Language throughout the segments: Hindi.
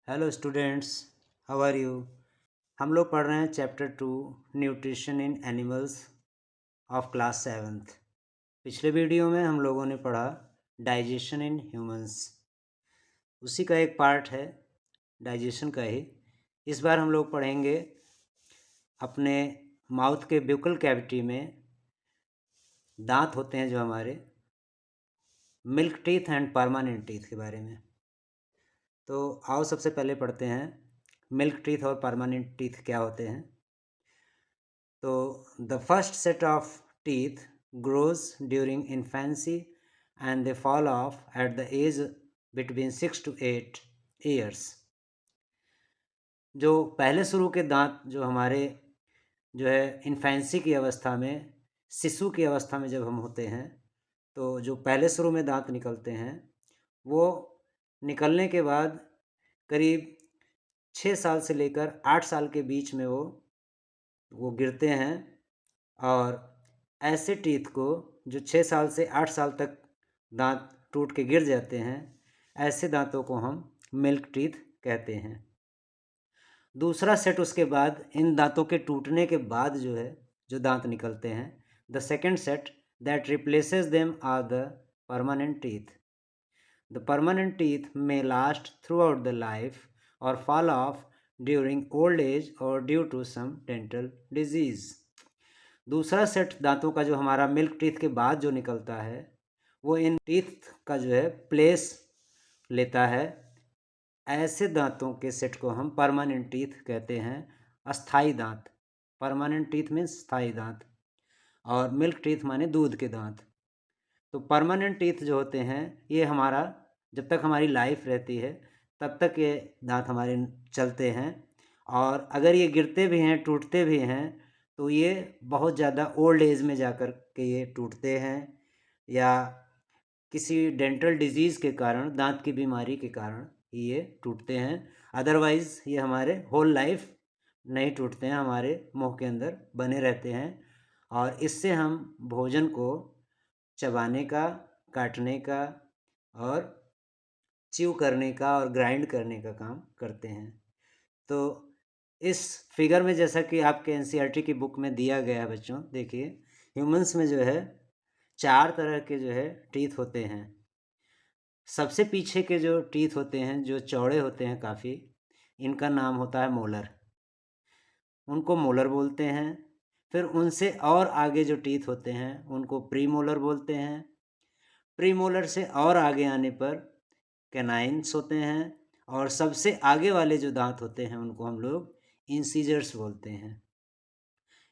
Hello students, how are you. हम लोग पढ़ रहे हैं chapter 2 nutrition in animals of class 7th। पिछले वीडियो में हम लोगों ने पढ़ा डाइजेशन इन ह्यूमंस, उसी का एक पार्ट है डाइजेशन का ही। इस बार हम लोग पढ़ेंगे अपने माउथ के ब्यूकल कैविटी में दांत होते हैं जो हमारे milk teeth and permanent teeth के बारे में। तो आओ सबसे पहले पढ़ते हैं मिल्क टीथ और परमानेंट टीथ क्या होते हैं। तो the first set of teeth grows during infancy and they fall off at the age between 6 to 8 years। जो पहले शुरू के दांत जो हमारे जो है इन्फेंसी की अवस्था में, शिशु की अवस्था में जब हम होते हैं, तो जो पहले शुरू में दांत निकलते हैं वो निकलने के बाद करीब 6 साल से लेकर 8 साल के बीच में वो गिरते हैं। और ऐसे टीथ को जो 6 साल से 8 साल तक दांत टूट के गिर जाते हैं, ऐसे दांतों को हम मिल्क टीथ कहते हैं। दूसरा सेट उसके बाद, इन दांतों के टूटने के बाद जो दांत निकलते हैं, the second set that replaces them are the permanent teeth. The permanent teeth may last throughout the life or fall off during old age or due to some dental disease। दूसरा सेट दांतों का जो हमारा मिल्क टीथ के बाद जो निकलता है, वो इन टीथ का प्लेस लेता है। ऐसे दांतों के सेट को हम परमानेंट टीथ कहते हैं, अस्थाई दांत। परमानेंट टीथ मीन्स स्थाई दांत, और मिल्क टीथ माने दूध के दांत। तो परमानेंट टीथ जो होते हैं, ये हमारा जब तक हमारी लाइफ रहती है तब तक ये दांत हमारे चलते हैं। और अगर ये गिरते भी हैं, टूटते भी हैं, तो ये बहुत ज़्यादा ओल्ड एज में जाकर के ये टूटते हैं, या किसी डेंटल डिजीज़ के कारण, दांत की बीमारी के कारण ये टूटते हैं। अदरवाइज़ ये हमारे होल लाइफ नहीं टूटते हैं, हमारे मुंह के अंदर बने रहते हैं। और इससे हम भोजन को चबाने का, काटने का और च्यू करने का और ग्राइंड करने का काम करते हैं। तो इस फिगर में, जैसा कि आपके एनसीईआरटी की बुक में दिया गया है बच्चों, देखिए ह्यूमंस में 4 तरह के टीथ होते हैं। सबसे पीछे के जो टीथ होते हैं, जो चौड़े होते हैं काफ़ी, इनका नाम होता है मोलर। उनको मोलर बोलते हैं। फिर उनसे और आगे जो टीथ होते हैं उनको प्री मोलर बोलते हैं। प्री मोलर से और आगे आने पर कैनाइन्स होते हैं। और सबसे आगे वाले जो दांत होते हैं उनको हम लोग इंसीजर्स बोलते हैं।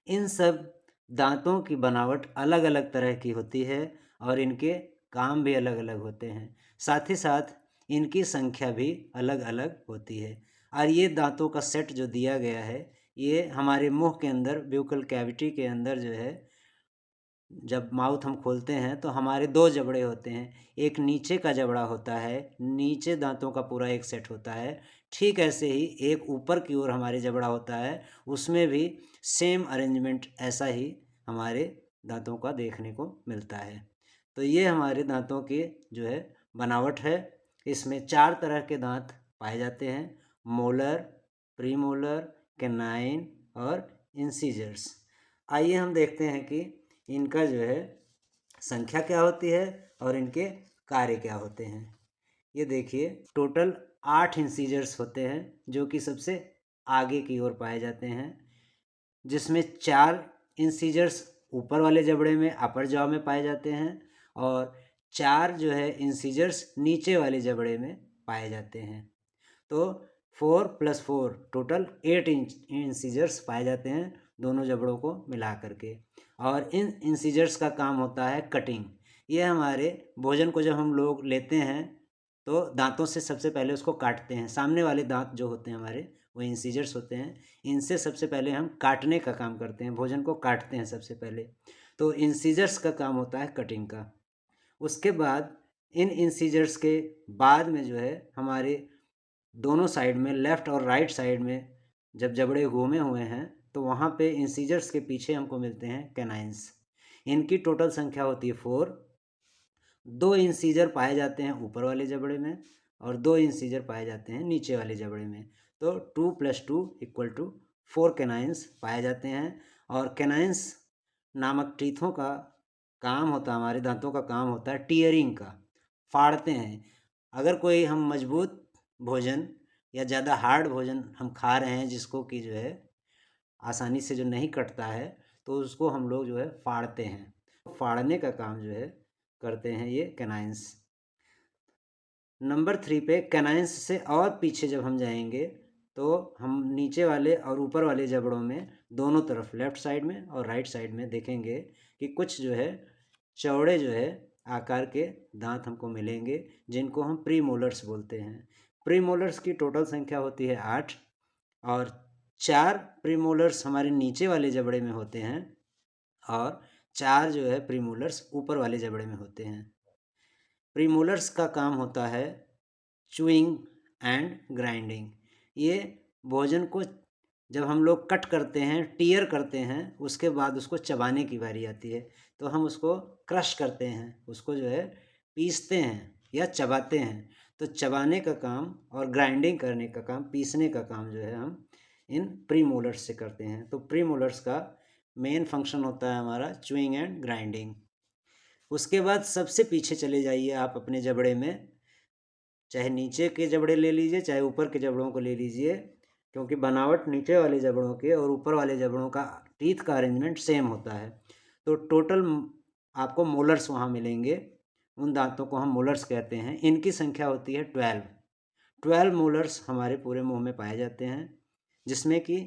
इन सब दांतों की बनावट अलग अलग तरह की होती है और इनके काम भी अलग अलग होते हैं। साथ ही साथ इनकी संख्या भी अलग अलग होती है। और ये दांतों का सेट जो दिया गया है, ये हमारे मुंह के अंदर, ब्यूकल कैविटी के अंदर जब माउथ हम खोलते हैं तो हमारे 2 जबड़े होते हैं। एक नीचे का जबड़ा होता है, नीचे दांतों का पूरा एक सेट होता है। ठीक ऐसे ही एक ऊपर की ओर हमारे जबड़ा होता है, उसमें भी सेम अरेंजमेंट ऐसा ही हमारे दांतों का देखने को मिलता है। तो ये हमारे दांतों की बनावट है। इसमें 4 तरह के दांत पाए जाते हैं: मोलर, प्रीमोलर, कैनाइन और इंसीजर्स। आइए हम देखते हैं कि इनका संख्या क्या होती है और इनके कार्य क्या होते हैं। ये देखिए, टोटल 8 इंसीजर्स होते हैं जो कि सबसे आगे की ओर पाए जाते हैं, जिसमें 4 इंसीजर्स ऊपर वाले जबड़े में, अपर जॉ में पाए जाते हैं, और 4 इंसीजर्स नीचे वाले जबड़े में पाए जाते हैं। तो 4 + 4 टोटल 8 इंसीजर्स पाए जाते हैं, दोनों जबड़ों को मिला करके। और इन इंसीजर्स का काम होता है कटिंग। ये हमारे भोजन को जब हम लोग लेते हैं तो दांतों से सबसे पहले उसको काटते हैं। सामने वाले दांत जो होते हैं हमारे, वो इंसीजर्स होते हैं। इनसे सबसे पहले हम काटने का काम करते हैं, भोजन को काटते हैं सबसे पहले। तो इंसीजर्स का काम होता है कटिंग का। उसके बाद इन इंसीजर्स के बाद में हमारे दोनों साइड में, लेफ़्ट और राइट साइड में जब जबड़े घूमे हुए हैं, तो वहाँ पे इंसीजर्स के पीछे हमको मिलते हैं कैनाइन्स। इनकी टोटल संख्या होती है 4। 2 इंसीजर पाए जाते हैं ऊपर वाले जबड़े में और 2 इंसीजर पाए जाते हैं नीचे वाले जबड़े में। तो 2 + 2 = 4 कैनाइन्स पाए जाते हैं। और कैनाइन्स नामक टीथों का काम होता है, हमारे दांतों का काम होता है टीयरिंग का, फाड़ते हैं। अगर कोई हम मजबूत भोजन या ज़्यादा हार्ड भोजन हम खा रहे हैं जिसको कि जो है आसानी से जो नहीं कटता है, तो उसको हम लोग जो है फाड़ते हैं। फाड़ने का काम जो है करते हैं ये कैनाइन्स। नंबर 3 पे कैनाइन्स से और पीछे जब हम जाएंगे तो हम नीचे वाले और ऊपर वाले जबड़ों में दोनों तरफ लेफ़्ट साइड में और राइट साइड में देखेंगे कि कुछ जो है चौड़े जो है आकार के दांत हमको मिलेंगे, जिनको हम प्रीमोलर्स बोलते हैं। प्रीमोलर्स की टोटल संख्या होती है 8 और 4 प्रीमोलर्स हमारे नीचे वाले जबड़े में होते हैं और 4 जो है प्रीमोलर्स ऊपर वाले जबड़े में होते हैं। प्रीमोलर्स का काम होता है चूइंग एंड ग्राइंडिंग। ये भोजन को जब हम लोग कट करते हैं, टीयर करते हैं, उसके बाद उसको चबाने की बारी आती है, तो हम उसको क्रश करते हैं, उसको जो है पीसते हैं या चबाते हैं। तो चबाने का काम और ग्राइंडिंग करने का काम, पीसने का काम जो है हम इन प्रीमोलर्स से करते हैं। तो प्रीमोलर्स का मेन फंक्शन होता है हमारा चूइंग एंड ग्राइंडिंग। उसके बाद सबसे पीछे चले जाइए आप अपने जबड़े में, चाहे नीचे के जबड़े ले लीजिए चाहे ऊपर के जबड़ों को ले लीजिए, क्योंकि बनावट नीचे वाले जबड़ों के और ऊपर वाले जबड़ों का टीथ का अरेंजमेंट सेम होता है। तो टोटल आपको मोलर्स वहाँ मिलेंगे, उन दांतों को हम मोलर्स कहते हैं। इनकी संख्या होती है 12 मोलर्स हमारे पूरे मुंह में पाए जाते हैं, जिसमें कि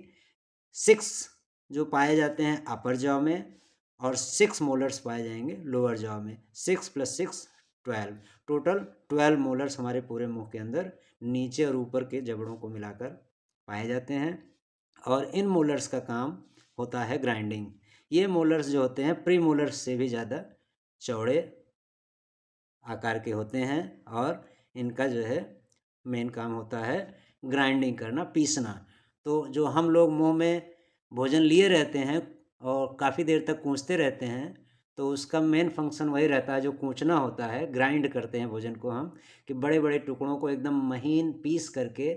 6 जो पाए जाते हैं अपर जॉ में और 6 मोलर्स पाए जाएंगे लोअर जॉ में। 6 + 6 12, टोटल 12 मोलर्स हमारे पूरे मुंह के अंदर नीचे और ऊपर के जबड़ों को मिलाकर पाए जाते हैं। और इन मोलर्स का काम होता है ग्राइंडिंग। ये मोलर्स जो होते हैं प्री मोलर्स से भी ज़्यादा चौड़े आकार के होते हैं और इनका जो है मेन काम होता है ग्राइंडिंग करना, पीसना। तो जो हम लोग मुंह में भोजन लिए रहते हैं और काफ़ी देर तक कूँचते रहते हैं, तो उसका मेन फंक्शन वही रहता है जो कूँचना होता है। ग्राइंड करते हैं भोजन को हम, कि बड़े बड़े टुकड़ों को एकदम महीन पीस करके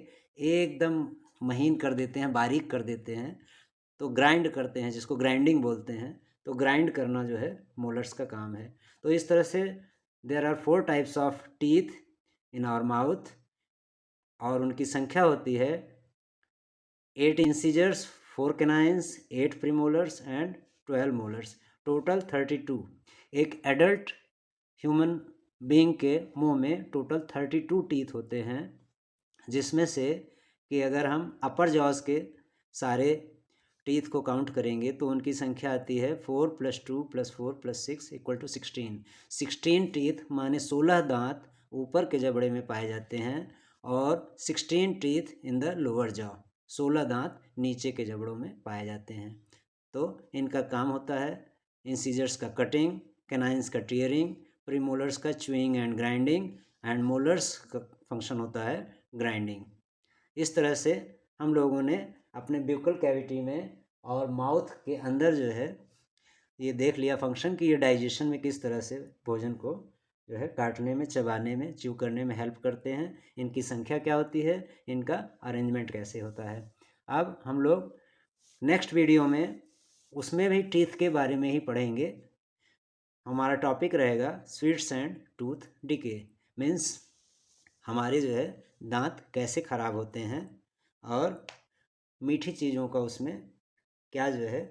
एकदम महीन कर देते हैं, बारीक कर देते हैं, तो ग्राइंड करते हैं, जिसको ग्राइंडिंग बोलते हैं। तो ग्राइंड करना जो है मोलर्स का काम है। तो इस तरह से there are 4 types of teeth in our mouth और उनकी संख्या होती है 8 incisors, 4 canines, 8 premolars and 12 molars, total 32। एक एडल्ट ह्यूमन बीइंग के मुंह में टोटल 32 टीथ होते हैं, जिसमें से कि अगर हम अपर जॉज के सारे टीथ को काउंट करेंगे तो उनकी संख्या आती है 4 + 2 + 4 + 6 = 16। 16 टीथ माने 16 दांत ऊपर के जबड़े में पाए जाते हैं और 16 teeth in the lower jaw, 16 दांत नीचे के जबड़ों में पाए जाते हैं। तो इनका काम होता है इंसीजर्स का कटिंग, कैनाइन्स का टीयरिंग, प्रीमोलर्स का chewing and grinding and molars का फंक्शन होता है ग्राइंडिंग। इस तरह से हम लोगों ने अपने ब्यूकल कैविटी में और माउथ के अंदर जो है ये देख लिया फंक्शन कि ये डाइजेशन में किस तरह से भोजन को जो है काटने में, चबाने में, च्यू करने में हेल्प करते हैं, इनकी संख्या क्या होती है, इनका अरेंजमेंट कैसे होता है। अब हम लोग नेक्स्ट वीडियो में उसमें भी टीथ के बारे में ही पढ़ेंगे। हमारा टॉपिक रहेगा sweets and tooth decay, means हमारे जो है दांत कैसे ख़राब होते हैं और मीठी चीज़ों का उसमें क्या जो है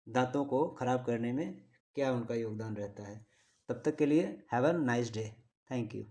दांतों को ख़राब करने में क्या उनका योगदान रहता है। तब तक के लिए have a nice day. Thank you.